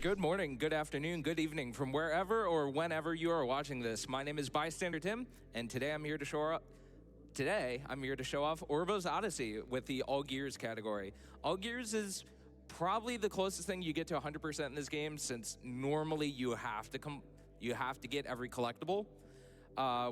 Good morning, good afternoon, good evening from wherever or whenever you are watching this. My name is Bystander Tim, and today I'm here to show off Orbo's Odyssey with the All Gears category. All Gears is probably the closest thing you get to 100% in this game, since normally you have to get every collectible.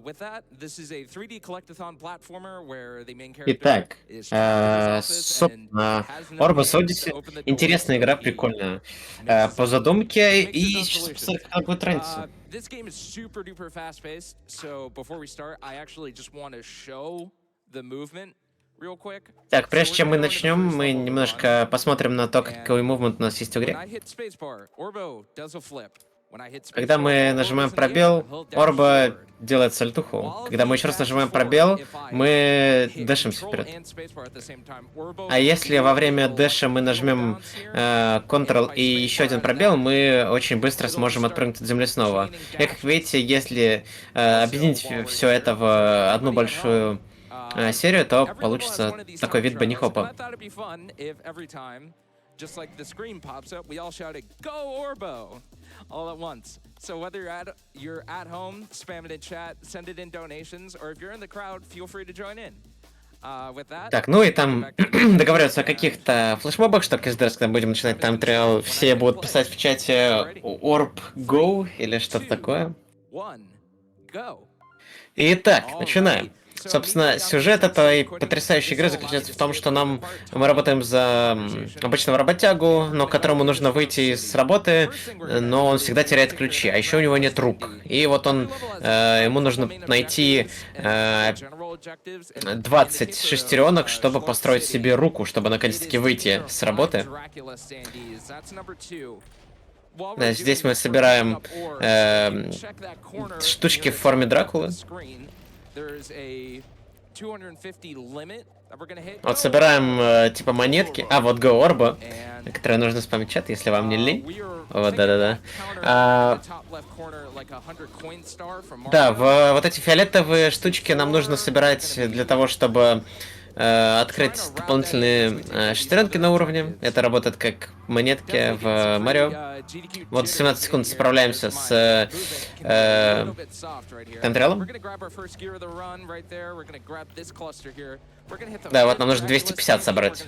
With that, this is a 3D collectathon platformer where the main character Итак, is trapped in his office and собственно, has no Orbos hands to Odyssey. open the door, Интересная so игра, he прикольная. mixes По it. задумке, Mixes и those сейчас solutions. посмотрим, как будет разница. This game is super duper fast paced, so before we start, I actually just want to show the movement real quick. Так, So прежде we're чем gonna мы go into the начнем, first мы level of the run, немножко посмотрим на то, какой and мувмент у нас есть в when игре. I hit spacebar, Orbo does a flip. When I hit Когда spacebar мы while нажимаем Orbo's in the пробел, air, he'll dash Орбо forward. делает сальтуху. While Когда мы he еще раз dashes нажимаем forward, пробел, if I мы hit дэшимся Control вперед. and spacebar at the same time, Orbo А если во время will дэша мы it'll нажмем bounce here, and if Ctrl I и еще spacebar один out of пробел, that, мы очень быстро it'll сможем start отпрыгнуть от земли снова. chaining И как dashes. видите, если Also, объединить while we're все это в here, одну everybody at большую home, серию, то every level has получится one of these такой time вид trials, and I банни-хопа. thought it'd be fun if every time, just like the screen pops up, we all shouted, "Go Orbo!" all at once. So whether you're at home, spam it in chat, send it in donations, or if you're in the crowd, feel free to join in. With that, Так, ну и we'll go там back to the game, договариваются о and каких-то флешмобах, что каждый раз, когда будем начинать time is gonna тайм-триал, start when I все hit будут play. писать в чате Alrighty. Orb 3, Go или что-то 2, такое. 1, go. Итак, начинаем. Alrighty. So Собственно, immediately I'm сюжет gonna этой quitting. потрясающей This игры will allow me заключается to в том, skip что the мы работаем за conversation. обычного работягу, And we're но gonna go которому to нужно this first выйти с city. работы, First thing we're gonna но он do всегда is we're gonna теряет take care of ключи, that а еще у него gravel нет рук. standee. И вот он, Every level has ему a couple нужно main найти objectives and general objectives. And in the 20 case шестеренок, of чтобы Schloss построить City, себе руку, чтобы it наконец-таки is taking care выйти of с 5 работы. Dracula standees. That's number 2. While we're Да, doing здесь мы this, we're picking собираем up orbs. If you check that corner штучки near в the форме top left of Дракулы. the screen, there's a 250 limit that we're gonna hit. Вот Go собираем Orbo! типа монетки. А, вот Go Orbo, And которые нужно спамить в чат, если вам не лень. we are Вот, thinking да-да-да. that counter in the top left corner, like a 100 coin star from Да, Mario. вот эти фиолетовые штучки нам нужно собирать для того, чтобы открыть дополнительные шестеренки на уровне. Это работает как монетки в Марио. Вот 17 секунд справляемся с таймтриалом. Да, вот нам нужно 250 собрать.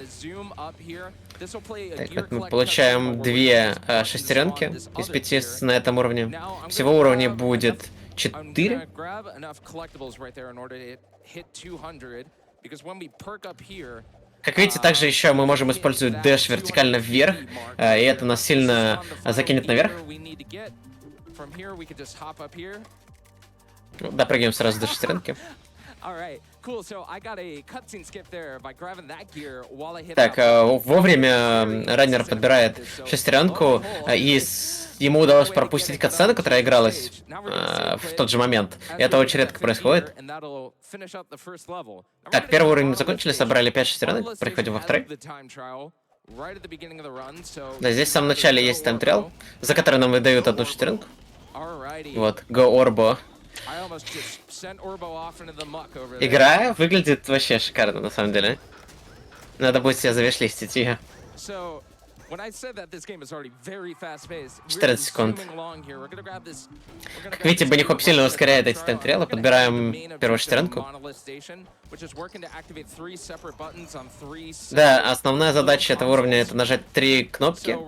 Так, вот мы получаем 2 шестеренки из 5 на этом уровне. Всего уровней будет 4. Как видите, также еще мы можем использовать дэш вертикально вверх, и это нас сильно закинет наверх. Допрыгиваем сразу до шестеренки. Так, вовремя раннер подбирает шестеренку, и ему удалось пропустить катсцену, которая игралась в тот же момент. И это очень редко происходит. Так, первый уровень мы закончили, собрали 5 шестеренок, переходим во второй. Да, здесь в самом начале есть тайм-триал, за который нам выдают одну шестеренку. Вот, Go Orbo. Игра выглядит вообще шикарно, на самом деле. Надо будет себе завишлистить ее. 14 секунд. Как видите, банни-хоп сильно ускоряет эти тайм-триалы. Подбираем первую шестеренку. Да, основная задача этого уровня — это нажать 3 кнопки.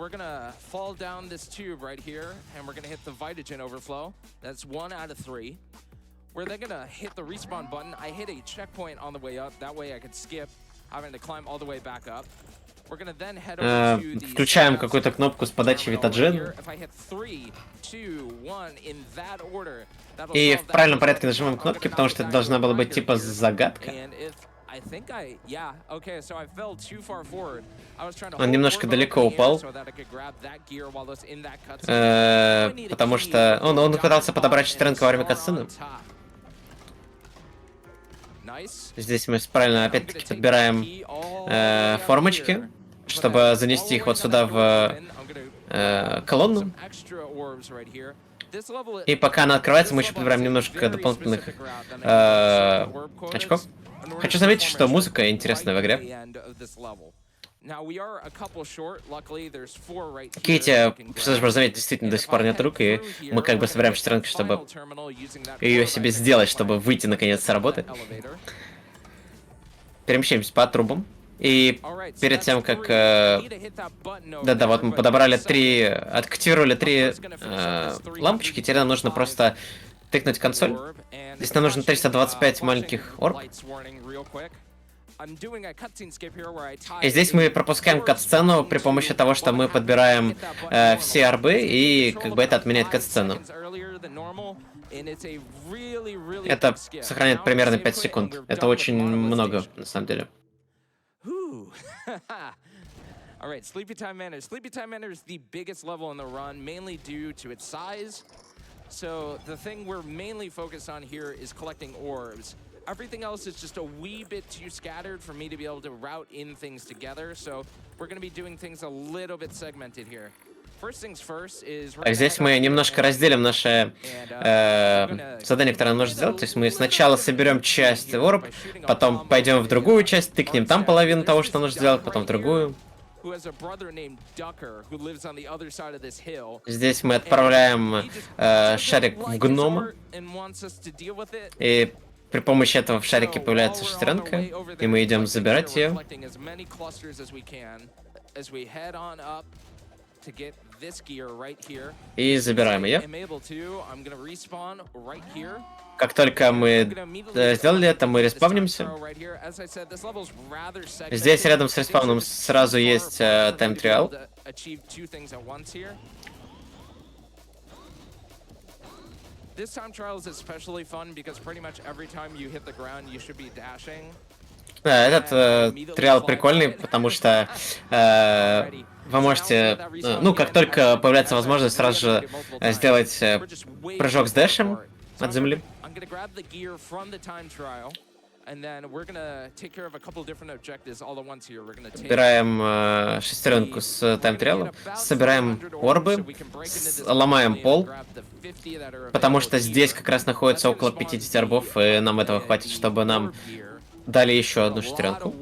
Where they're gonna hit the respawn button. I hit a checkpoint on the way up. That way I could skip having to climb all the way back up. We're gonna then head over to the Включаем какую-то кнопку с подачи витаджина. И в правильном порядке нажимаем кнопки, потому что это должна была быть типа загадка. Он немножко далеко упал, потому что он пытался подобрать шестеренку во время катсцены. Здесь мы правильно опять-таки подбираем формочки, чтобы занести их вот сюда в колонну. И пока она открывается, мы еще подбираем немножко дополнительных очков. Хочу заметить, что музыка интересная в игре. Кити, что же можно заметить, действительно до сих пор нет рук, и мы как бы собираем шестеренки, чтобы ее себе сделать, чтобы выйти наконец с работы. Перемещаемся по трубам. И перед тем, как... Да-да, вот мы подобрали активировали три лампочки, теперь нам нужно просто тыкнуть консоль. Здесь нам нужно 325 маленьких орб. И здесь мы пропускаем кат-сцену при помощи того, что мы подбираем все орбы, и как бы это отменяет кат-сцену. Это сохраняет примерно 5 секунд. Это очень много, на самом деле. All right, Sleepy Time Manor. Sleepy Time Manor is the biggest level in the run, mainly due to its size. So the thing we're mainly focused on here is collecting orbs. Everything else is just a wee bit too scattered for me to be able to route in things together. So we're going to be doing things a little bit segmented here. First things first is... Здесь мы немножко разделим наше задание, которое нам нужно сделать. То есть мы сначала соберем часть орб, потом пойдем в другую часть, тыкнем там половину того, что нужно сделать, потом в другую. Здесь мы отправляем шарик в гнома, и при помощи этого в шарике появляется шестеренка, и мы идем забирать ее. И забираем ее. Как только мы сделали это, мы респавнимся. Здесь рядом с респауном сразу есть тайм-триал. Да, этот триал прикольный, потому что вы можете, ну, как только появляется возможность, сразу же сделать прыжок с дэшем от земли. Собираем шестеренку с тайм-триала, собираем орбы, ломаем пол, потому что здесь как раз находится около 50 орбов, и нам этого хватит, чтобы нам дали еще одну шестеренку.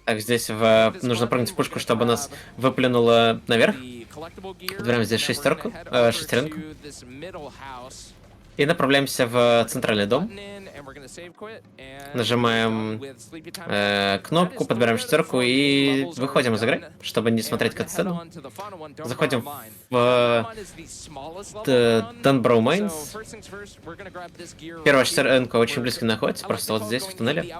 Так, здесь нужно прыгнуть в пушку, чтобы нас выплюнуло наверх. Подбираем здесь шестеренку. И направляемся в центральный дом. Нажимаем кнопку, подбираем шестерку и выходим из игры, чтобы не смотреть катсцену. Заходим в Dunbrow Mines. Первая шестеренка очень близко находится, просто вот здесь, в туннеле.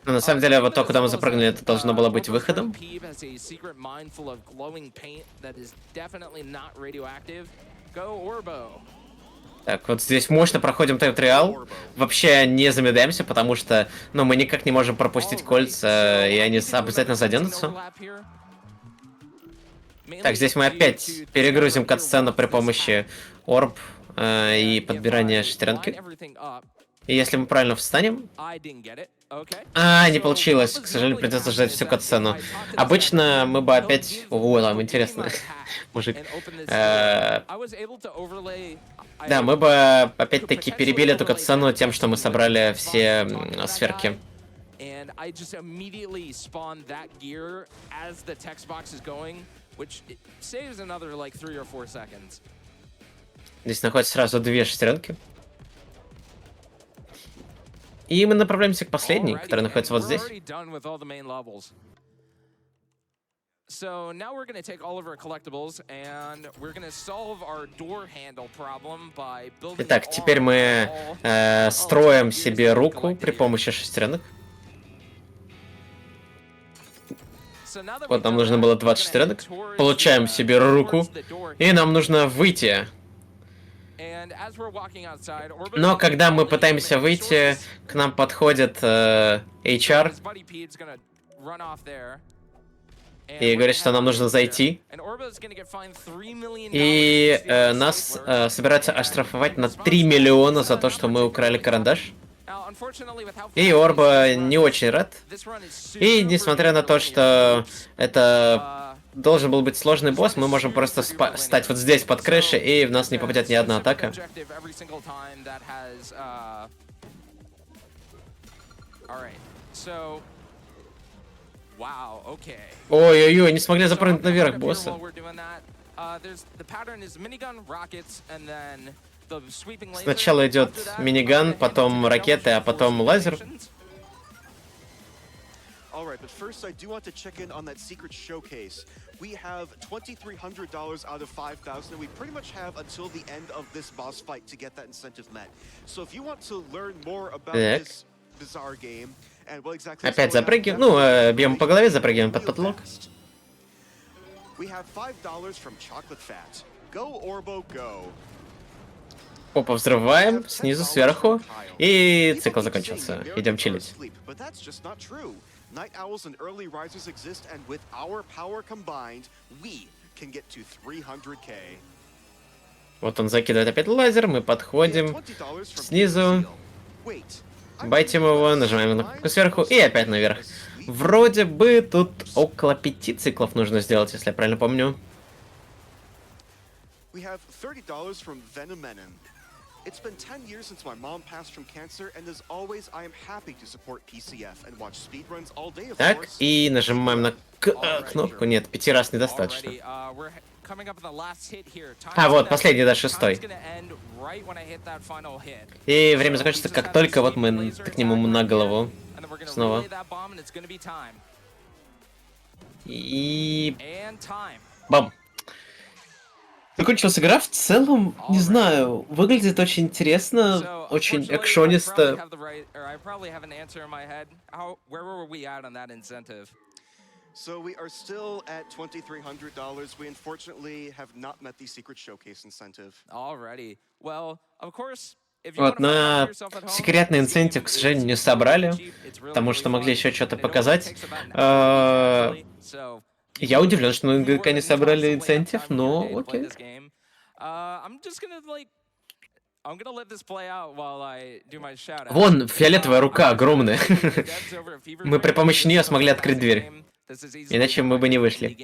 Но на самом деле, вот то, куда мы запрыгнули, это должно было быть выходом. Так, вот здесь мощно проходим тайм-триал. Вообще не замедляемся, потому что, ну, мы никак не можем пропустить кольца, и они обязательно заденутся. Так, здесь мы опять перегрузим кат-сцену при помощи орб и подбирания шестеренки. И если мы правильно встанем... не получилось. К сожалению, придется ждать всю катсцену. Обычно мы бы опять... О, там интересно. Мужик. Да, мы бы опять-таки перебили эту катсцену тем, что мы собрали все сферки. Здесь находится сразу две шестеренки. И мы направляемся к последней, которая находится вот здесь. Итак, теперь мы строим себе руку при помощи шестеренок. Вот нам нужно было 20 шестеренок. Получаем себе руку. И нам нужно выйти. Но когда мы пытаемся выйти, к нам подходит HR и говорит, что нам нужно зайти. И нас собираются оштрафовать на 3 миллиона за то, что мы украли карандаш. И Орбо не очень рад. И несмотря на то, что это должен был быть сложный босс, мы можем просто стать вот здесь под крышей, и в нас не попадет ни одна атака. Ой-ой-ой, не смогли запрыгнуть наверх, босса. Сначала идет миниган, потом ракеты, а потом лазер. All right, but first I do want to check in on that secret showcase. We have $2,300 out of 5,000, and we pretty much have until the end of this boss fight to get that incentive met. So if you want to learn more about this bizarre game and what exactly Опять запрыгиваем. Ну, бьем по голове, запрыгиваем под потолок. We have $5 from Chocolate Fat. Go Orbo, go. Опа, взрываем снизу, сверху, и цикл закончился. Идем чилить. Night owls and early risers exist, and with our power combined, we can get to 300k. Вот он закидывает опять лазер, мы подходим снизу, байтим его, нажимаем на кнопку сверху и опять наверх. Вроде бы тут около 5 циклов нужно сделать, если я правильно помню. We have $30 from Venomenon. It's been 10 years since my mom passed from cancer, and as always, I am happy to support PCF and watch speedruns all day, of Так, course. и нажимаем на кнопку. Нет, 5 раз недостаточно. А, вот, последний, да, 6-й. И время закончится, как только вот мы ткнем ему на голову. Снова. И... Бам! Закончилась игра, в целом, не знаю, выглядит очень интересно, очень экшонисто. So we are still at $2,300. We unfortunately have not met the secret showcase incentive. Alrighty. Well, of course. Вот, на секретный инцентив, к сожалению, не собрали, потому что могли еще что-то показать. Я удивлен, что на ГК не собрали инцентив, но окей. Вон, фиолетовая рука огромная. Мы при помощи нее смогли открыть дверь. Иначе мы бы не вышли.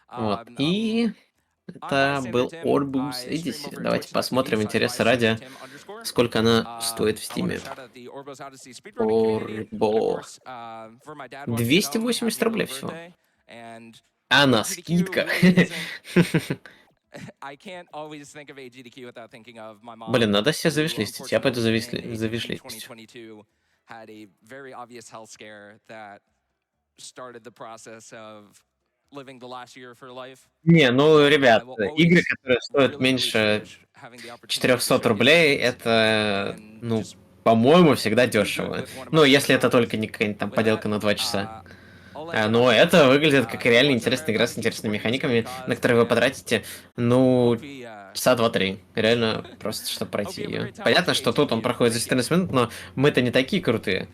Вот, и... Это был Orbus Odyssey. Давайте посмотрим, интереса ради, сколько она стоит в Стиме. Orbo. 280 рублей всего. А на скидках. Блин, надо себе завишлистить. Я пойду завишлистить. Не, ну, ребят, игры, которые стоят меньше 400 рублей, это, ну, по-моему, всегда дешево. Ну, если это только не какая-нибудь там поделка на 2 часа. Но это выглядит как реально интересная игра с интересными механиками, на которые вы потратите, ну, часа 2-3. Реально, просто чтобы пройти ее. Понятно, что тут он проходит за 14 минут, но мы-то не такие крутые.